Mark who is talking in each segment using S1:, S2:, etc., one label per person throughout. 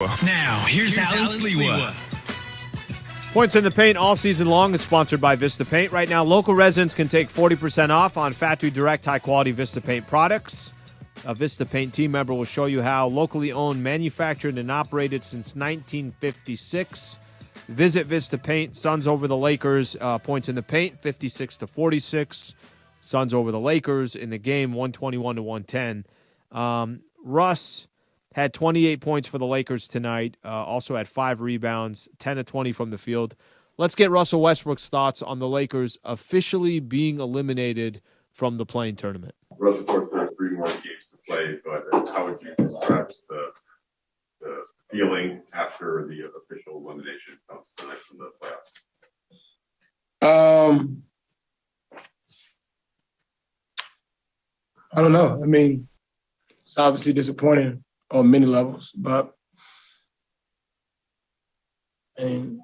S1: Now, here's Alan Sliwa.
S2: Points in the Paint all season long is sponsored by Vista Paint. Right now, local residents can take 40% off on Factory Direct high-quality Vista Paint products. A Vista Paint team member will show you how. Locally owned, manufactured, and operated since 1956. Visit Vista Paint. Suns over the Lakers. Points in the Paint, 56-46. Suns over the Lakers in the game, 121-110. Russ had 28 points for the Lakers tonight. Also had 5 rebounds, 10-20 from the field. Let's get Russell Westbrook's thoughts on the Lakers officially being eliminated from the play-in tournament.
S3: Russell, of course, there's 3 more games to play, but how would you describe the feeling after the official elimination comes tonight from the playoffs?
S4: I don't know. I mean, it's obviously disappointing on many levels, but ain't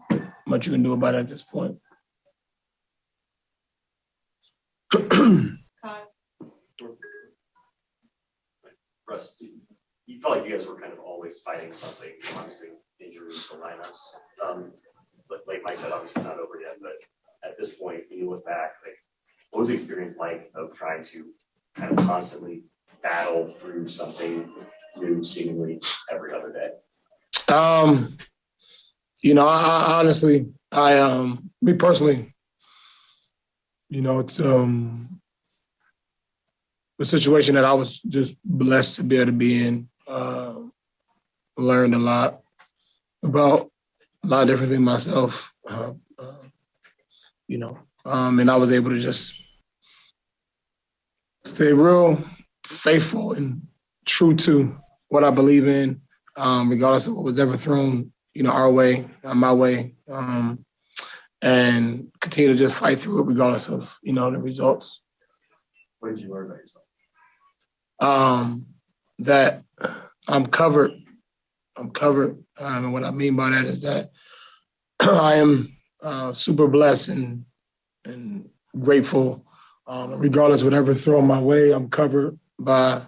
S4: much you can do about it at this point.
S5: Russ, you felt like you guys were kind of always fighting something, obviously injuries to lineups. But like Mike said, obviously it's not over yet, but at this point, when you look back, like, what was the experience like of trying to kind of constantly battle through something new seemingly every other day?
S4: I honestly, me personally, it's a situation that I was just blessed to be able to be in. Learned a lot about a lot of different things myself, and I was able to just stay real faithful and true to what I believe in, regardless of what was ever thrown, our way, my way, and continue to just fight through it regardless of, the results.
S5: What did you learn about yourself?
S4: That I'm covered. And what I mean by that is that I am super blessed and grateful. Regardless of whatever thrown my way, I'm covered by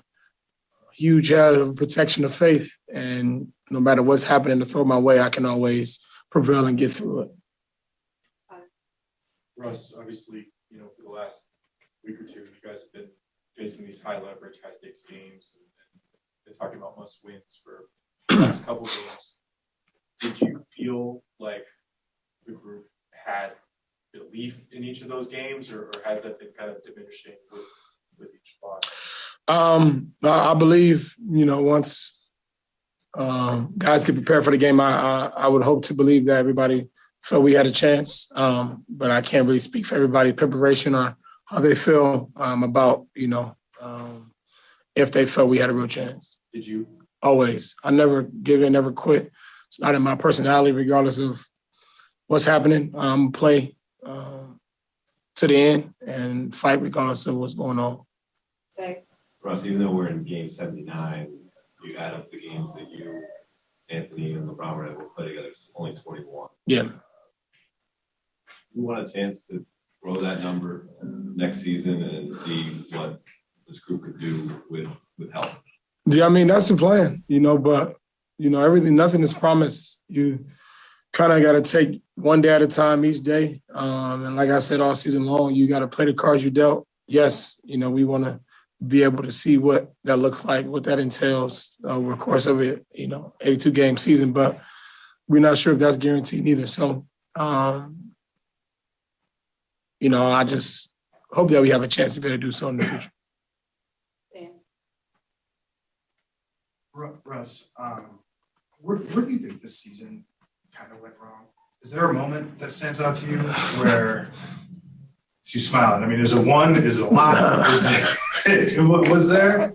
S4: huge protection of faith, and no matter what's happening to throw my way, I can always prevail and get through it.
S6: Russ, obviously, for the last week or two, you guys have been facing these high leverage, high stakes games, and been talking about must wins for the last couple games. Did you feel like the group had belief in each of those games, or has that been kind of diminishing with each loss?
S4: I believe, once guys get prepared for the game, I would hope to believe that everybody felt we had a chance. But I can't really speak for everybody's preparation or how they feel about, if they felt we had a real chance.
S6: Did you?
S4: Always. I never give in, never quit. It's not in my personality, regardless of what's happening. Play to the end and fight regardless of what's going on.
S7: Okay.
S3: Russ, even though we're in game 79, you add up the games that you, Anthony, and LeBron were able to play together, it's only 21.
S4: Yeah.
S3: You want a chance to grow that number next season and see what this group could do with help?
S4: Yeah, I mean, that's the plan, but, nothing is promised. You kind of got to take one day at a time each day. And like I've said all season long, you got to play the cards you dealt. Yes, we want to be able to see what that looks like, what that entails over the course of it, 82-game season, but we're not sure if that's guaranteed either. So, I just hope that we have a chance to be able to do so in the future.
S8: Russ, where do you think this season kind of went wrong? Is there a moment that stands out to you where you smiling? I mean, is it one? Is it a lot? Is there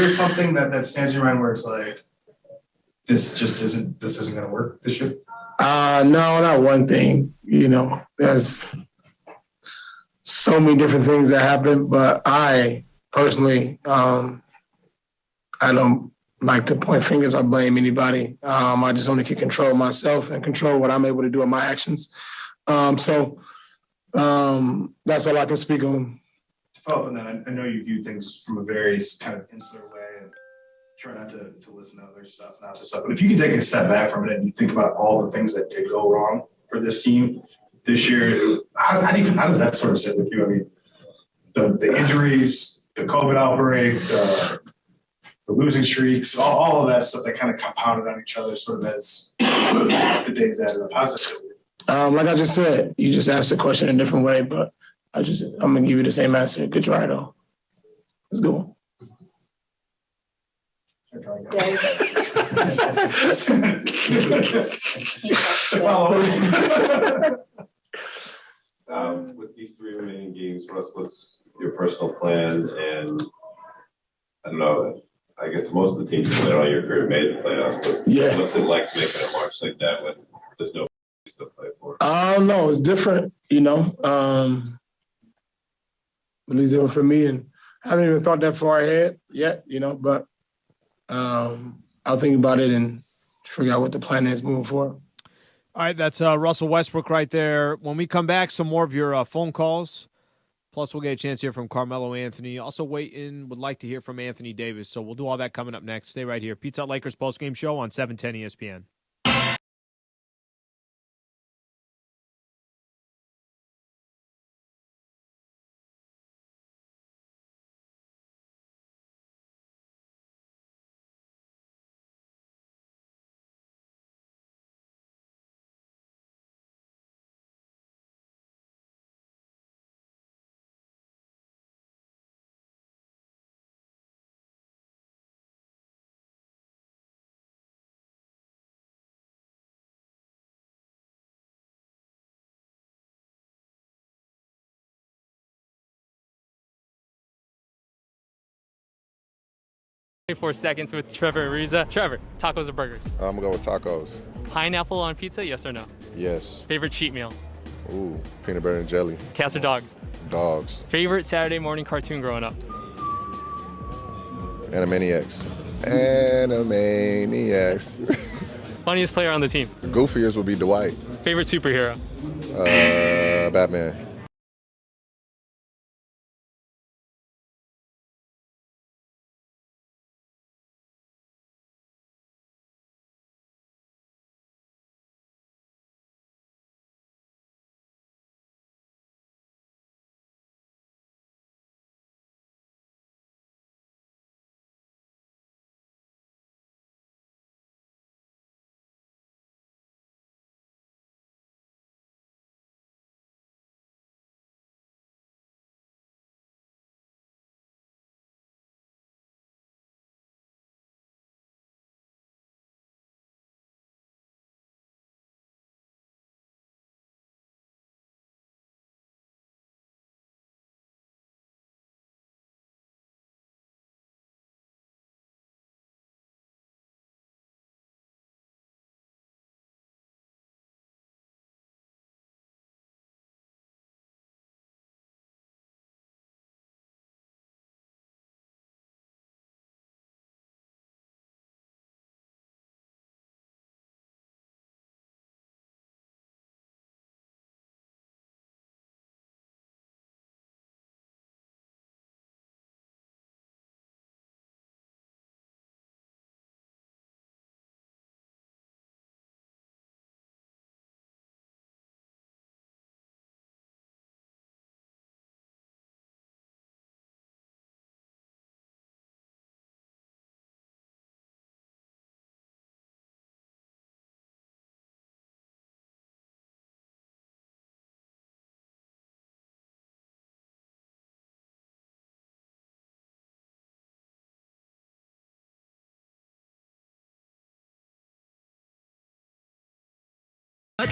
S8: something that stands in your mind where it's like, this isn't going to work this year?
S4: No, not one thing. There's so many different things that happen, but I personally, I don't like to point fingers or blame anybody. I just only can control myself and control what I'm able to do in my actions. So that's all I can speak on.
S8: To follow up on that, I know you view things from a very kind of insular way. And try not to listen to other stuff, not just stuff. But if you can take a step back from it and you think about all the things that did go wrong for this team this year, how does that sort of sit with you? I mean, the injuries, the COVID outbreak, the losing streaks, all of that stuff that kind of compounded on each other sort of as the days added up. How does that sit with you?
S4: Like I just said, you just asked the question in a different way, but I'm gonna give you the same answer. Good try though. Let's go.
S3: With these 3 remaining games, Russ, what's your personal plan? And I don't know, I guess most of the teams that are on your career made the playoffs, but what's it like making a march like that when there's no to play for?
S4: No, it's different, at least it was for me, and I haven't even thought that far ahead yet, but I'll think about it and figure out what the plan is moving forward.
S2: All right, that's Russell Westbrook right there. When we come back, some more of your phone calls. Plus, we'll get a chance to hear from Carmelo Anthony. Also, would like to hear from Anthony Davis. So we'll do all that coming up next. Stay right here. Pizza Hut Lakers postgame show on 710 ESPN.
S7: Seconds with Trevor Ariza. Trevor, tacos or burgers?
S9: I'm gonna go with tacos.
S7: Pineapple on pizza, yes or no?
S9: Yes.
S7: Favorite cheat meal?
S9: Ooh, peanut butter and jelly.
S7: Cats or dogs?
S9: Dogs.
S7: Favorite Saturday morning cartoon growing up?
S9: Animaniacs. Animaniacs.
S7: Funniest player on the team?
S9: Goofiest would be Dwight.
S7: Favorite superhero?
S9: Batman.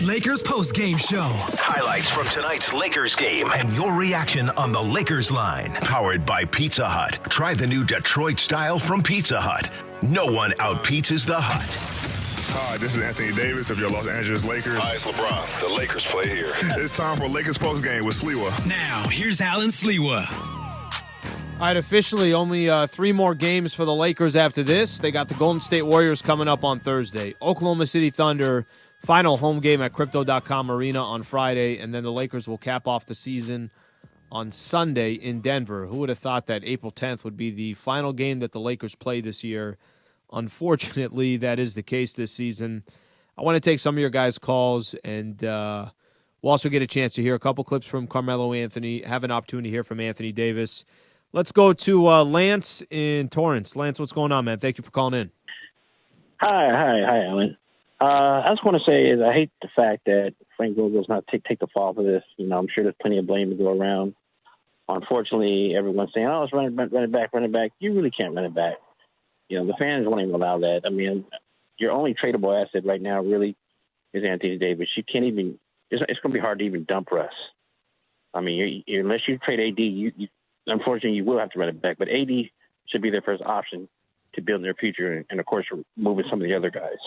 S1: Lakers postgame show. Highlights from tonight's Lakers game and your reaction on the Lakers line. Powered by Pizza Hut. Try the new Detroit style from Pizza Hut. No one out-pizzas the Hut.
S10: Hi, this is Anthony Davis of your Los Angeles Lakers.
S11: Hi, it's LeBron. The Lakers play here.
S10: It's time for Lakers postgame with Sliwa.
S1: Now, here's Alan Sliwa.
S2: All right, officially only 3 more games for the Lakers after this. They got the Golden State Warriors coming up on Thursday. Oklahoma City Thunder, final home game at Crypto.com Arena on Friday, and then the Lakers will cap off the season on Sunday in Denver. Who would have thought that April 10th would be the final game that the Lakers play this year Unfortunately, that is the case this season. I want to take some of your guys' calls, and we'll also get a chance to hear a couple clips from Carmelo Anthony, have an opportunity to hear from Anthony Davis. Let's go to Lance in Torrance. Lance, what's going on, man? Thank you for calling in.
S12: Hi, Alan. I just want to say is I hate the fact that Frank Vogel's not take the fall for this. You know, I'm sure there's plenty of blame to go around. Unfortunately, everyone's saying, "Oh, it's running back." You really can't run it back. You know, the fans won't even allow that. I mean, your only tradable asset right now really is Anthony Davis. You can't even. It's going to be hard to even dump Russ. I mean, unless you trade AD, you unfortunately you will have to run it back. But AD should be their first option to build their future, and of course, moving some of the other guys.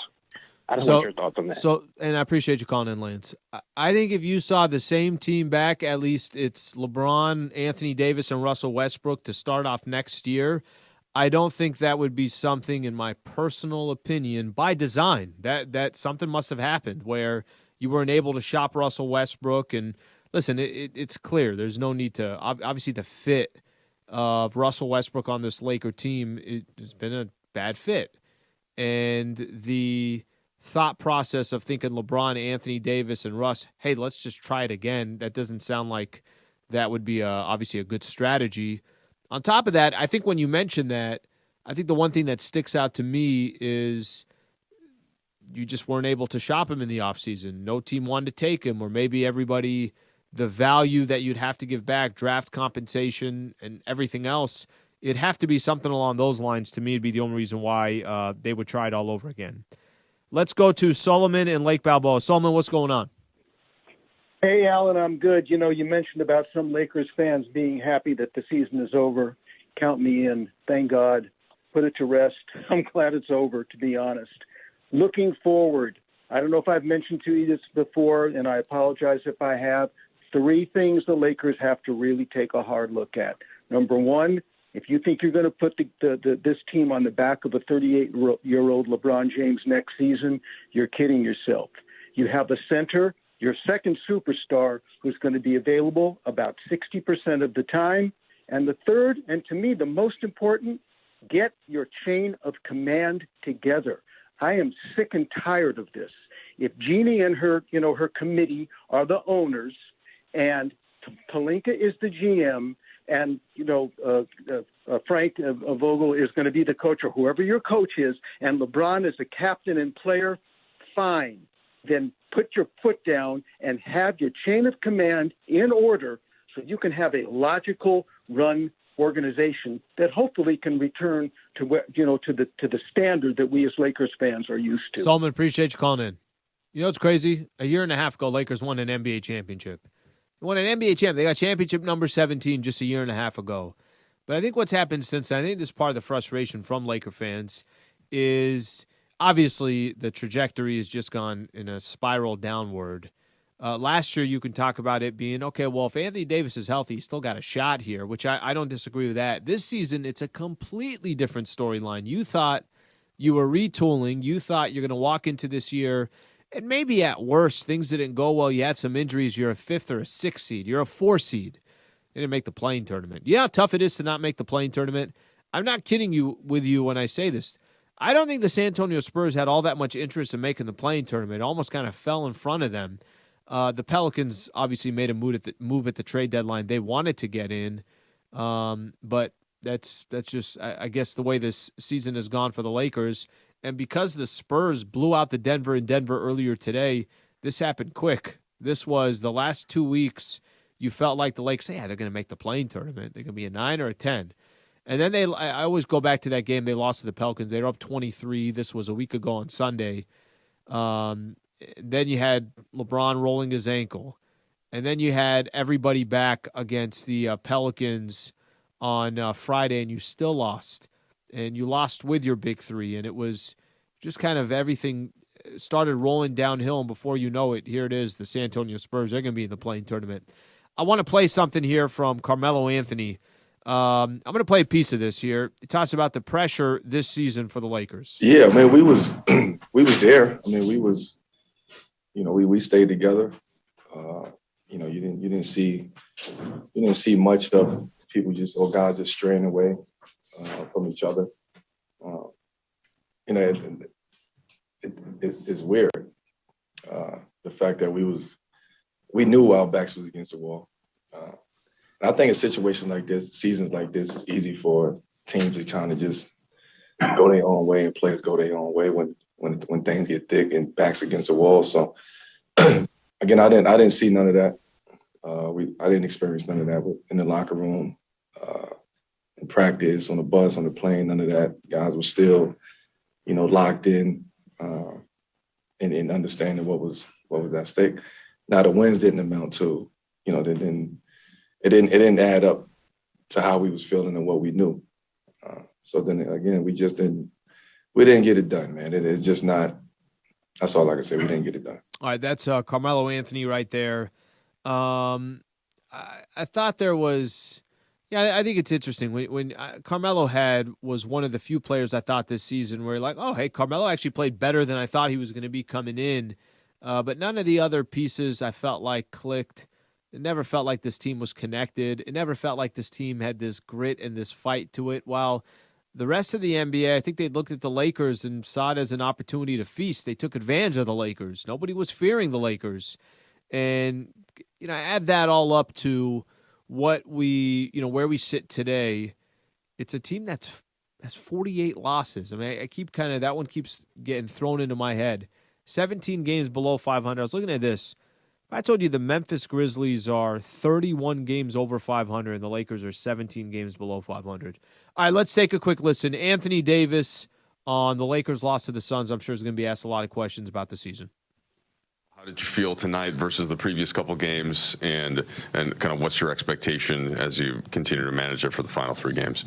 S12: I don't know your thoughts on that.
S2: And I appreciate you calling in, Lance. I think if you saw the same team back, at least it's LeBron, Anthony Davis, and Russell Westbrook to start off next year, I don't think that would be something, in my personal opinion, by design. That something must have happened where you weren't able to shop Russell Westbrook. And listen, it's clear. There's no need to – obviously the fit of Russell Westbrook on this Laker team has been a bad fit. And the – thought process of thinking LeBron, Anthony Davis, and Russ, hey, let's just try it again. That doesn't sound like that would be obviously a good strategy. On top of that, I think when you mention that, I think the one thing that sticks out to me is you just weren't able to shop him in the offseason. No team wanted to take him, or maybe everybody, the value that you'd have to give back, draft compensation and everything else, it'd have to be something along those lines. To me, it'd be the only reason why they would try it all over again. Let's go to Solomon in Lake Balboa. Solomon, what's going on?
S13: Hey, Alan, I'm good. You know, you mentioned about some Lakers fans being happy that the season is over. Count me in. Thank God. Put it to rest. I'm glad it's over, to be honest. Looking forward, I don't know if I've mentioned to you this before, and I apologize if I have. 3 things the Lakers have to really take a hard look at. Number one, if you think you're going to put this team on the back of a 38-year-old LeBron James next season, you're kidding yourself. You have a center, your second superstar, who's going to be available about 60% of the time. And the third, and to me the most important, get your chain of command together. I am sick and tired of this. If Jeannie and her committee are the owners, and Pelinka is the GM, and, Frank Vogel is going to be the coach, or whoever your coach is, and LeBron is the captain and player, fine. Then put your foot down and have your chain of command in order so you can have a logical run organization that hopefully can return to the standard that we as Lakers fans are used to.
S2: Solomon, appreciate you calling in. You know what's crazy? A year and a half ago, Lakers won an NBA championship. They won an NBA championship. They got championship number 17 just a year and a half ago. But I think what's happened since then, I think this is part of the frustration from Laker fans, is obviously the trajectory has just gone in a spiral downward. Last year, you can talk about it being, okay, well, if Anthony Davis is healthy, he's still got a shot here, which I don't disagree with that. This season, it's a completely different storyline. You thought you were retooling. You thought you're going to walk into this year, and maybe at worst, things didn't go well. You had some injuries. You're a 5th or a 6th seed. You're a 4 seed. You didn't make the playing tournament. You know how tough it is to not make the playing tournament? I'm not kidding you when I say this. I don't think the San Antonio Spurs had all that much interest in making the playing tournament. It almost kind of fell in front of them. The Pelicans obviously made a move at the trade deadline. They wanted to get in, but that's just, I guess, the way this season has gone for the Lakers. And because the Spurs blew out the Denver in Denver earlier today, this happened quick. This was the last 2 weeks. You felt like the Lakers, they're going to make the playing tournament. They're going to be a 9 or a 10. And then I always go back to that game they lost to the Pelicans. They were up 23. This was a week ago on Sunday. Then you had LeBron rolling his ankle. And then you had everybody back against the Pelicans on Friday, and you still lost. And you lost with your big 3. And it was just kind of everything started rolling downhill. And before you know it, here it is, the San Antonio Spurs. They're going to be in the playing tournament. I want to play something here from Carmelo Anthony. I'm going to play a piece of this here. It talks about the pressure this season for the Lakers.
S14: Yeah, man, we was there. I mean, we stayed together. You didn't see much of people guys just straying away from each other. it's weird. The fact that we knew our backs was against the wall. And I think in situations like this, seasons like this, it's easy for teams to kind of just go their own way and players go their own way when things get thick and backs against the wall. So again, I didn't see none of that. I didn't experience none of that in the locker room, in practice, on the bus, on the plane, none of that. Guys were still, locked in and understanding what was at stake. Now the wins didn't amount to, it didn't add up to how we was feeling and what we knew. So then again, we didn't get it done, man. It's just not. That's all I can say. We didn't get it done.
S2: All right, that's Carmelo Anthony right there. I thought there was. Yeah, I think it's interesting when Carmelo was one of the few players I thought this season where you're like, oh, hey, Carmelo actually played better than I thought he was going to be coming in. But none of the other pieces I felt like clicked. It never felt like this team was connected. It never felt like this team had this grit and this fight to it. While the rest of the NBA, I think they looked at the Lakers and saw it as an opportunity to feast. They took advantage of the Lakers. Nobody was fearing the Lakers. And, add that all up to what where we sit today. It's a team that's 48 losses. I mean, I keep that one keeps getting thrown into my head. 17 games below 500. I was looking at this. If I told you the Memphis Grizzlies are 31 games over 500 and the Lakers are 17 games below 500. All right, let's take a quick listen. Anthony Davis on the Lakers' loss to the Suns. I'm sure is going to be asked a lot of questions about the season.
S15: How did you feel tonight versus the previous couple games, and kind of what's your expectation as you continue to manage it for the final 3 games?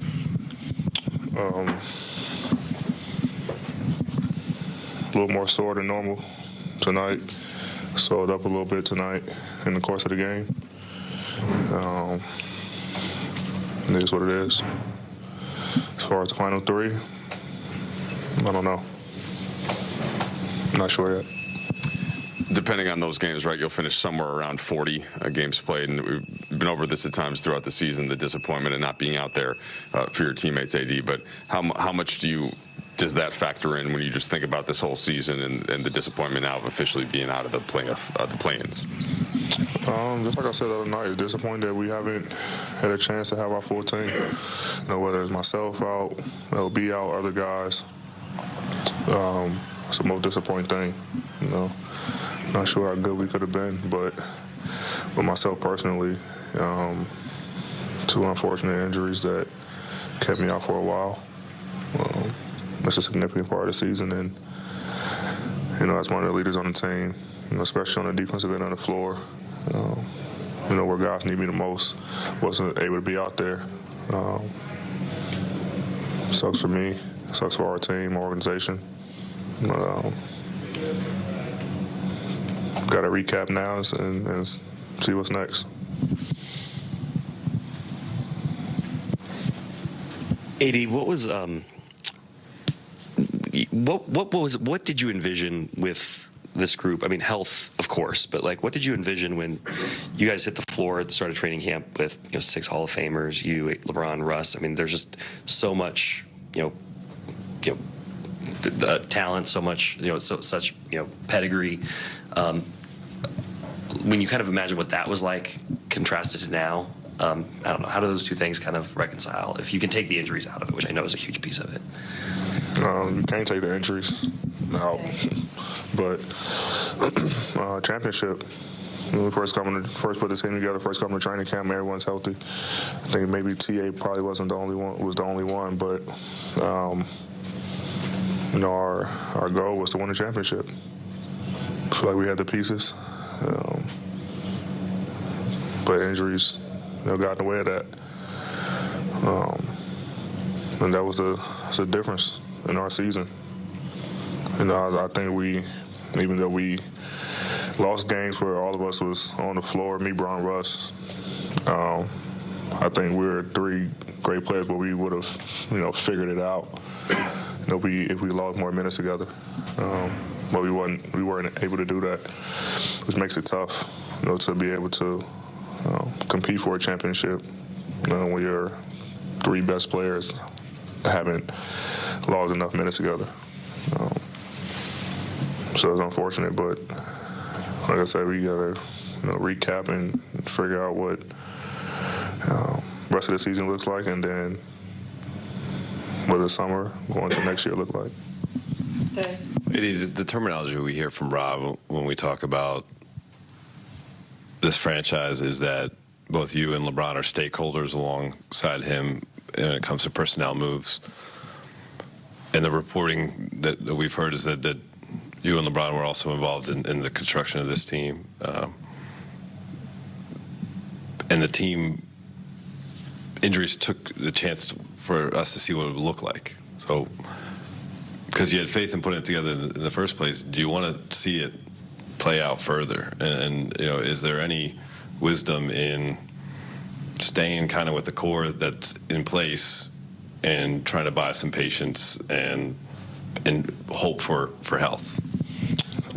S10: A little more sore than normal tonight. Swelled up a little bit tonight in the course of the game. It is what it is. As far as the final 3, I don't know. I'm not sure yet.
S15: Depending on those games, right, you'll finish somewhere around 40 games played. And we've been over this at times throughout the season, the disappointment of not being out there for your teammates, AD. But how much does that factor in when you just think about this whole season and the disappointment now of officially being out of the play-ins?
S10: Just like I said the other night, it's disappointing that we haven't had a chance to have our full team. Whether it's myself out, LB out, other guys. It's the most disappointing thing, Not sure how good we could have been, but myself personally, 2 unfortunate injuries that kept me out for a while. It's a significant part of the season, and as one of the leaders on the team, especially on the defensive end of the floor, where guys need me the most, wasn't able to be out there. Sucks for me, sucks for our team, our organization. Got to recap now and see what's next.
S16: AD, what did you envision with this group? I mean, health, of course, but what did you envision when you guys hit the floor at the start of training camp with 6 Hall of Famers, you, LeBron, Russ? I mean, there's just so much, the talent, so much, such pedigree. When you kind of imagine what that was like contrasted to now, I don't know, how do those two things kind of reconcile? If you can take the injuries out of it, which I know is a huge piece of it.
S10: You can't take the injuries out, but championship. When we first put the team together, first coming to training camp, everyone's healthy. I think maybe TA probably wasn't the only one, but our goal was to win the championship. I feel like we had the pieces, but injuries, got in the way of that, and that was the difference in our season. I think even though we lost games where all of us was on the floor, me, Bron, Russ, I think we were 3 great players, but we would have, figured it out. If we lost more minutes together, but we weren't able to do that, which makes it tough, to be able to compete for a championship when your 3 best players haven't logged enough minutes together. So it's unfortunate, but like I said, we gotta recap and figure out what rest of the season looks like, and then what the summer going to next year look like.
S17: The terminology we hear from Rob when we talk about this franchise is that both you and LeBron are stakeholders alongside him when it comes to personnel moves. And the reporting that we've heard is that you and LeBron were also involved in the construction of this team. And the team injuries took the chance for us to see what it would look like. So, because you had faith in putting it together in the first place, do you want to see it play out further? And is there any wisdom in staying kind of with the core that's in place and trying to buy some patience and hope for health?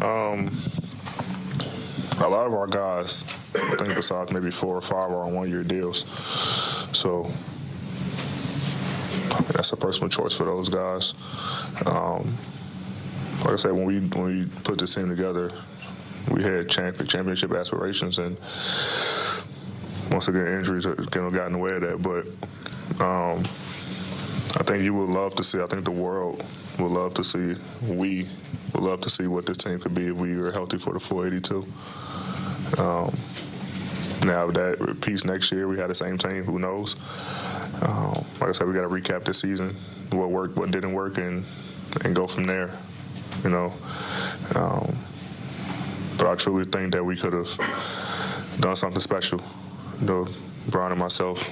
S10: A lot of our guys, I think besides maybe 4 or 5, are on one-year deals. So that's a personal choice for those guys. Like I said, when we put this team together, we had championship aspirations, and once again, injuries got in the way of that. But I think you would love to see, I think the world would love to see, we would love to see what this team could be if we were healthy for the full 82. Now, if that repeats next year, we had the same team, who knows? Like I said, we got to recap this season, what worked, what didn't work, and go from there, But I truly think that we could have done something special. Brian and myself,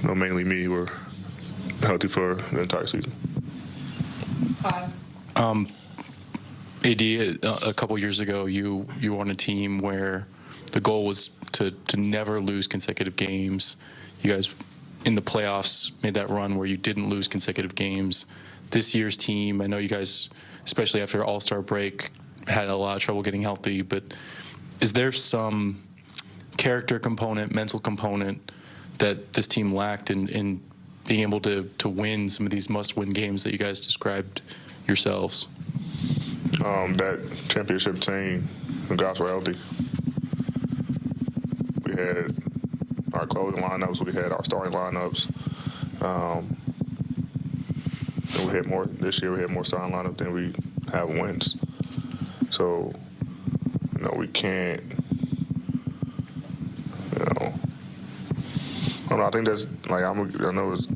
S10: mainly me, were healthy for the entire season.
S18: AD, a couple years ago, you were on a team where the goal was to never lose consecutive games. You guys, in the playoffs, made that run where you didn't lose consecutive games. This year's team, I know you guys, especially after All-Star break, had a lot of trouble getting healthy, but is there some character component, mental component that this team lacked in being able to win some of these must-win games that you guys described yourselves?
S10: That championship team, the guys were healthy. We had our closing lineups, we had our starting lineups. And we had more this year. We had more starting lineup than we have wins. So, we can't. I don't know. I think that's like I know it's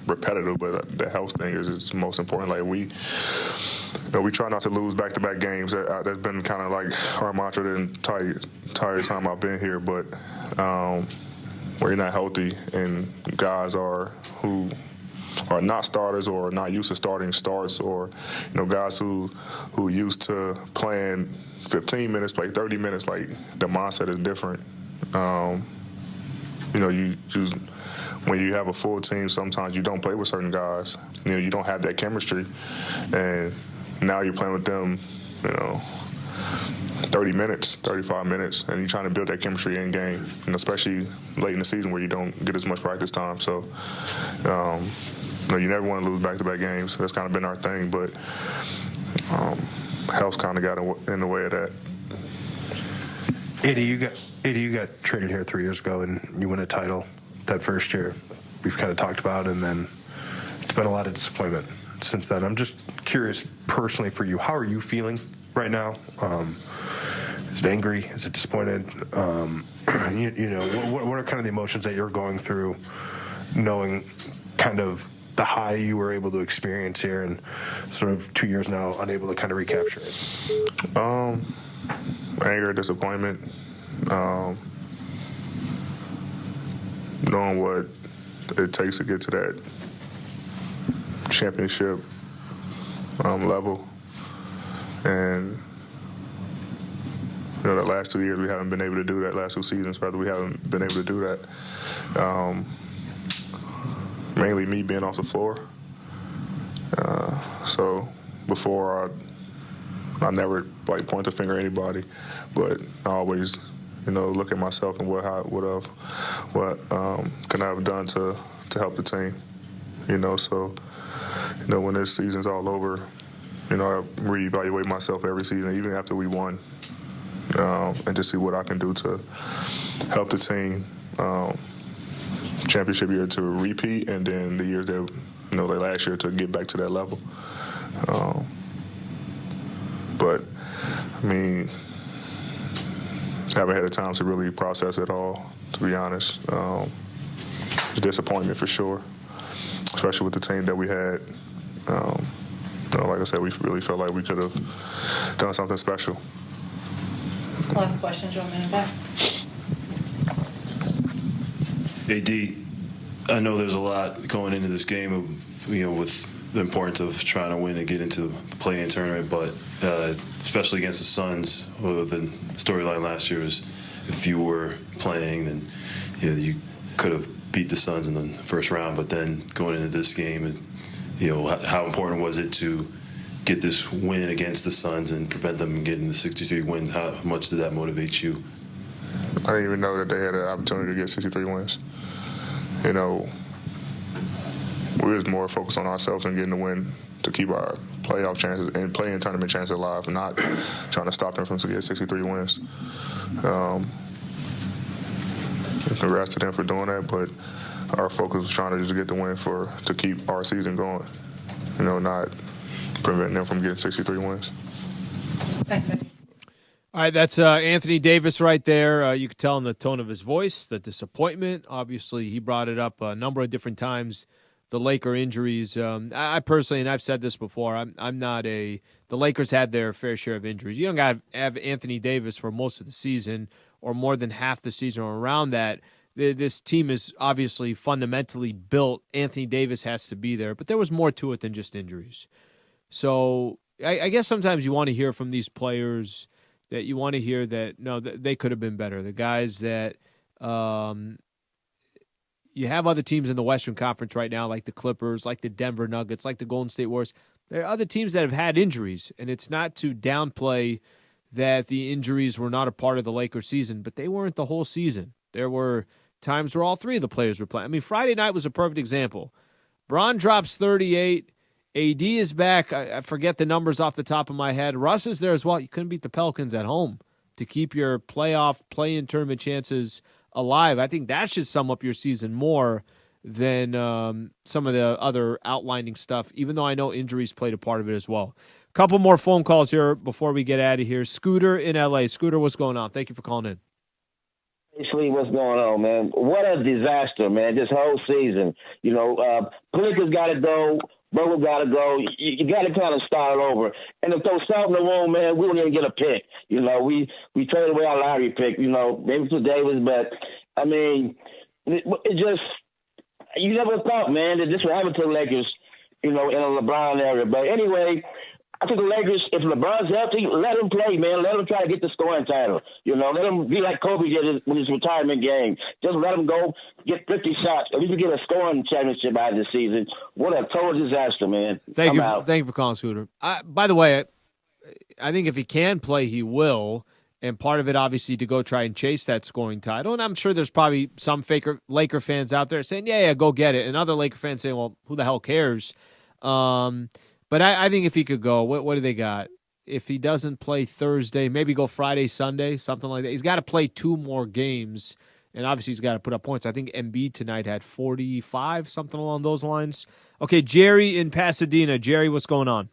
S10: repetitive, but the health thing is most important. Like we try not to lose back-to-back games. That's been kind of like our mantra the entire time I've been here. But where you're not healthy and guys who are not starters or not used to starting starts, or guys who used to playing 15 minutes play 30 minutes, like the mindset is different. When you have a full team, sometimes you don't play with certain guys. You don't have that chemistry, and now you're playing with them, 30 minutes, 35 minutes, and you're trying to build that chemistry in game, especially late in the season where you don't get as much practice time. So, you never want to lose back-to-back games. That's kind of been our thing, but health kind of got in the way of that.
S19: Eddie, you got traded here 3 years ago, and you win a title that first year. We've kind of talked about, and then it's been a lot of disappointment since then. I'm just curious, personally, for you, how are you feeling right now? Is it angry? Is it disappointed? What are kind of the emotions that you're going through, knowing kind of the high you were able to experience here, and sort of 2 years now unable to kind of recapture it?
S10: Anger, disappointment, knowing what it takes to get to that championship level, and the last 2 years we haven't been able to do that. Last 2 seasons, rather, we haven't been able to do that. Mainly me being off the floor. So before I never point the finger at anybody, but I always, look at myself and what can I have done to help the team, So, when this season's all over, I reevaluate myself every season, even after we won, and just see what I can do to help the team championship year to repeat, and then the years that, like last year, to get back to that level. But, haven't had a time to really process it all, to be honest. Disappointment for sure, especially with the team that we had. Like I said, we really felt like we could have done something special.
S20: Last question, Joe Manback.
S21: AD, I know there's a lot going into this game of, with the importance of trying to win and get into the play-in tournament, but especially against the Suns, the storyline last year was if you were playing, then you could have beat the Suns in the first round, but then going into this game, how important was it to get this win against the Suns and prevent them from getting the 63 wins? How much did that motivate you?
S10: I didn't even know that they had an opportunity to get 63 wins. We was more focused on ourselves and getting the win to keep our playoff chances and play-in tournament chances alive, and not trying to stop them from getting 63 wins. Congrats to them for doing that, but our focus was trying to just get the win to keep our season going, not preventing them from getting 63 wins.
S20: Thanks, Eddie.
S2: All right, that's Anthony Davis right there. You could tell in the tone of his voice the disappointment. Obviously, he brought it up a number of different times, the Laker injuries. I personally, and I've said this before, I'm not the Lakers had their fair share of injuries. You don't got to have Anthony Davis for most of the season or more than half the season or around that. This team is obviously fundamentally built. Anthony Davis has to be there, but there was more to it than just injuries. So I guess sometimes you want to hear from these players that you want to hear that, no, they could have been better. The guys that you have other teams in the Western Conference right now, like the Clippers, like the Denver Nuggets, like the Golden State Warriors. There are other teams that have had injuries, and it's not to downplay that the injuries were not a part of the Lakers season, but they weren't the whole season. There were times where all three of the players were playing. Friday night was a perfect example. Bron drops 38. AD is back. I forget the numbers off the top of my head. Russ is there as well. You couldn't beat the Pelicans at home to keep your playoff play-in tournament chances alive. I think that should sum up your season more than some of the other outlining stuff, even though I know injuries played a part of it as well. A couple more phone calls here before we get out of here. Scooter in L.A. Scooter, what's going on? Thank you for calling in.
S22: Hey, Sliwa, what's going on, man? What a disaster, man, this whole season. Pelicans got to go. Burger got to go. You got to kind of start over. And to throw salt in the wound, man, we wouldn't even get a pick. We traded away our lottery pick, maybe for Davis, but, it just – you never thought, man, that this would happen to the Lakers, in a LeBron area. But anyway, I think the Lakers, if LeBron's healthy, let him play, man. Let him try to get the scoring title. Let him be like Kobe did with his retirement game. Just let him go get 50 shots. At least get a scoring championship out of this season. What a total disaster, man.
S2: Thank you for calling, Scooter. By the way, I think if he can play, he will. And part of it, obviously, to go try and chase that scoring title. And I'm sure there's probably some Laker fans out there saying, yeah, go get it. And other Laker fans saying, well, who the hell cares? But I think if he could go, what do they got? If he doesn't play Thursday, maybe go Friday, Sunday, something like that. He's got to play 2 more games, and obviously he's got to put up points. I think Embiid tonight had 45, something along those lines. Okay, Jerry in Pasadena. Jerry, what's going on?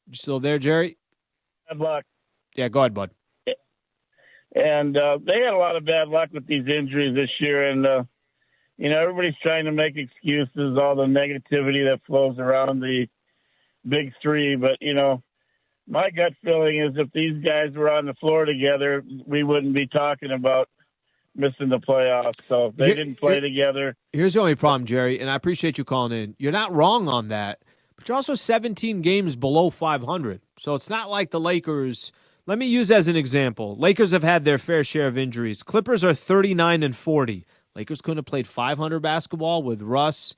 S2: You still there, Jerry?
S23: Bad luck.
S2: Yeah, go ahead, bud.
S23: And they had a lot of bad luck with these injuries this year, and everybody's trying to make excuses, all the negativity that flows around the big three. But, my gut feeling is if these guys were on the floor together, we wouldn't be talking about missing the playoffs. So if they didn't play together.
S2: Here's the only problem, Jerry, and I appreciate you calling in. You're not wrong on that, but you're also 17 games below 500. So it's not like the Lakers. Let me use as an example. Lakers have had their fair share of injuries. Clippers are 39-40. Lakers couldn't have played 500 basketball with Russ.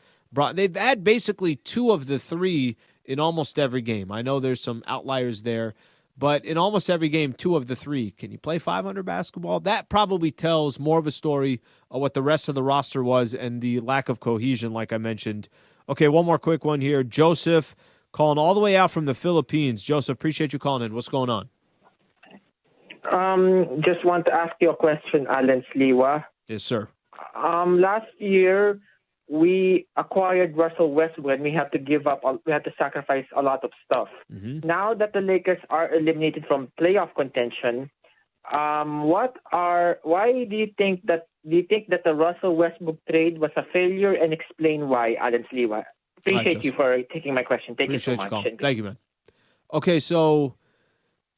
S2: They've had basically 2 of the 3 in almost every game. I know there's some outliers there, but in almost every game, 2 of the 3. Can you play 500 basketball? That probably tells more of a story of what the rest of the roster was and the lack of cohesion, like I mentioned Okay, one more quick one here. Joseph calling all the way out from the Philippines. Joseph, appreciate you calling in. What's going on?
S5: Just want to ask you a question, Alan Sliwa.
S2: Yes, sir.
S5: Last year, we acquired Russell Westbrook and we had to sacrifice a lot of stuff.
S2: Mm-hmm.
S5: Now that the Lakers are eliminated from playoff contention, why do you think that the Russell Westbrook trade was a failure, and explain why, Alan Sliwa? Appreciate you for taking my question. Thank you so much.
S2: Thank you, man. Okay, so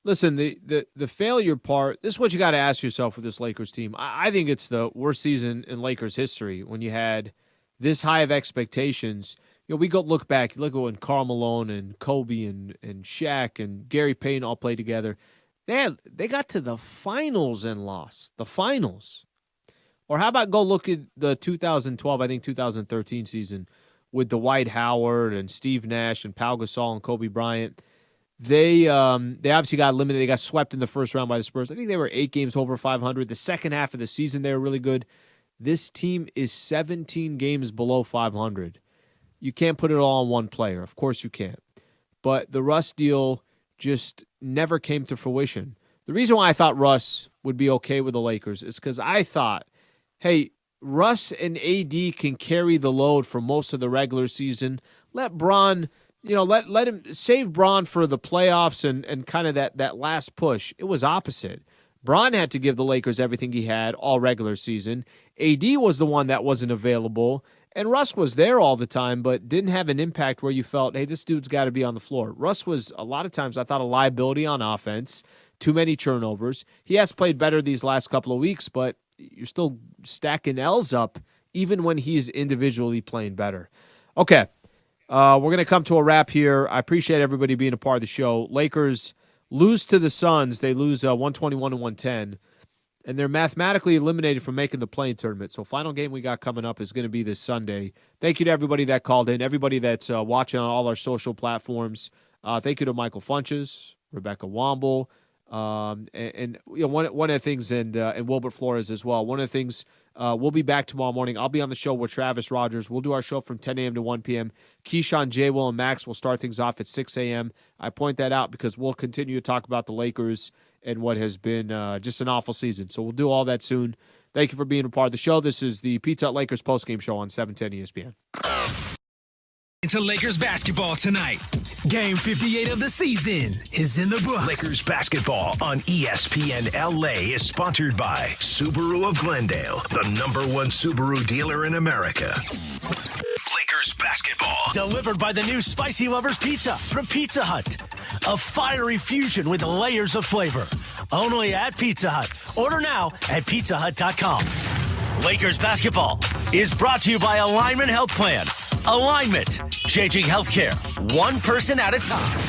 S2: listen, the failure part, this is what you got to ask yourself with this Lakers team. I think it's the worst season in Lakers history when you had this high of expectations. You know, we go look back, look at when Karl Malone and Kobe and Shaq and Gary Payton all played together. They got to the finals and lost. The finals. Or how about go look at the 2012, I think 2013 season with Dwight Howard and Steve Nash and Pau Gasol and Kobe Bryant. They obviously got eliminated. They got swept in the first round by the Spurs. I think they were 8 games over 500. The second half of the season, they were really good. This team is 17 games below 500. You can't put it all on one player. Of course you can't. But the Russ deal just never came to fruition. The reason why I thought Russ would be okay with the Lakers is because I thought, hey, Russ and AD can carry the load for most of the regular season. Let Bron, let him save Bron for the playoffs and kind of that last push. It was opposite. Bron had to give the Lakers everything he had all regular season. AD was the one that wasn't available. And Russ was there all the time, but didn't have an impact where you felt, hey, this dude's got to be on the floor. Russ was, a lot of times, I thought, a liability on offense. Too many turnovers. He has played better these last couple of weeks, but you're still stacking L's up even when he's individually playing better. Okay, we're going to come to a wrap here. I appreciate everybody being a part of the show. Lakers lose to the Suns. They lose 121-110. And they're mathematically eliminated from making the play-in tournament. So final game we got coming up is going to be this Sunday. Thank you to everybody that called in, everybody that's watching on all our social platforms. Thank you to Michael Funches, Rebecca Womble, and one of the things, and Wilbert Flores as well. One of the things, we'll be back tomorrow morning. I'll be on the show with Travis Rogers. We'll do our show from 10 a.m. to 1 p.m. Keyshawn, J. Will, and Max will start things off at 6 a.m. I point that out because we'll continue to talk about the Lakers and what has been just an awful season. So we'll do all that soon. Thank you for being a part of the show. This is the Pizza Hut Lakers postgame show on 710 ESPN.
S1: Into Lakers basketball tonight. Game 58 of the season is in the books. Lakers basketball on ESPN LA is sponsored by Subaru of Glendale, the #1 Subaru dealer in America. Lakers basketball.
S6: Delivered by the new Spicy Lovers Pizza from Pizza Hut. A fiery fusion with layers of flavor. Only at Pizza Hut. Order now at pizzahut.com. Lakers basketball is brought to you by Alignment Health Plan. Alignment, changing healthcare, one person at a time.